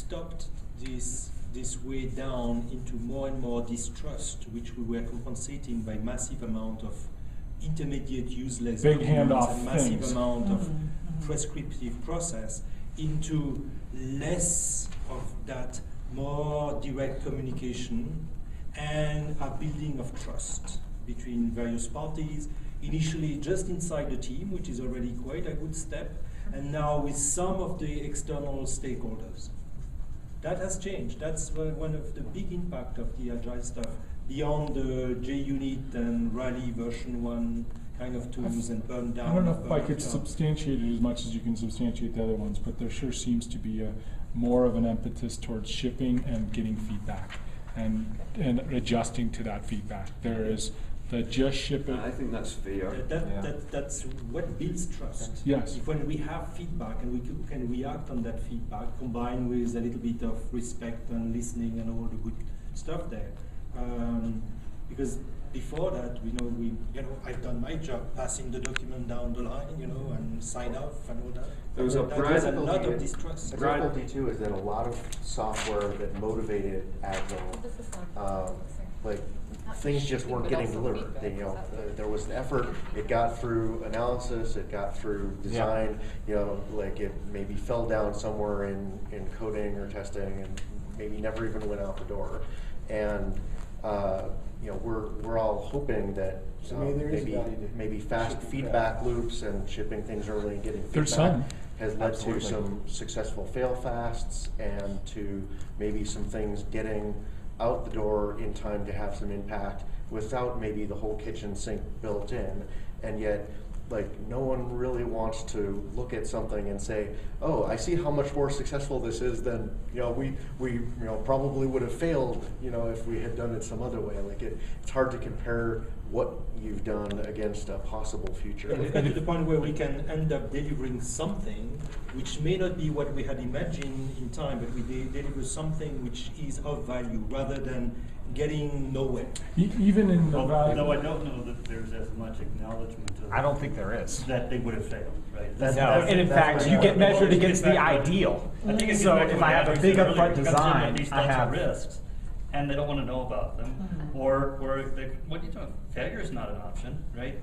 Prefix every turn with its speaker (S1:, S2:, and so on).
S1: stopped this way down into more and more distrust, which we were compensating by massive amount of intermediate useless
S2: big
S1: documents
S2: handoff
S1: and massive
S2: things.
S1: amount of prescriptive process, into less of that more direct communication and a building of trust between various parties, initially just inside the team, which is already quite a good step, and now with some of the external stakeholders. That has changed. That's one of the big impact of the Agile stuff, beyond the JUnit and Rally version 1 kind of tools and burn down.
S2: I don't know if I could substantiate it as much as you can substantiate the other ones, but there sure seems to be more of an impetus towards shipping and getting feedback and adjusting to that feedback. There is the just ship it.
S3: I think that's fair.
S1: That's what builds trust.
S2: Yes.
S1: If when we have feedback and we can react on that feedback, combined with a little bit of respect and listening and all the good stuff there, because before that, I've done my job, passing the document down the line, and sign off and all that.
S3: There was a
S1: lot of distrust.
S4: The difficulty too is that a lot of software that motivated Agile, like things just weren't getting delivered. There was an effort. It got through analysis. It got through design. Like it maybe fell down somewhere in coding or testing, and maybe never even went out the door. And we're all hoping that maybe fast feedback loops and shipping things early and getting feedback has led to some successful fail fasts and to maybe some things getting out the door in time to have some impact without maybe the whole kitchen sink built in. And yet, like, no one really wants to look at something and say, oh, I see how much more successful this is than we probably would have failed if we had done it some other way. Like it's hard to compare what you've done against a possible future.
S1: And to the point where we can end up delivering something which may not be what we had imagined in time, but we deliver something which is of value rather than getting nowhere.
S2: Even in the value.
S5: Though I don't know that there's as much acknowledgement of
S6: I don't think there is.
S5: that they would have failed, right?
S6: No, and in fact, you get measured against the ideal.
S5: I think
S6: So if I have a big upfront design,
S5: these
S6: I
S5: types
S6: have
S5: of risks, and they don't want to know about them, or what are you doing? Failure is not an option, right?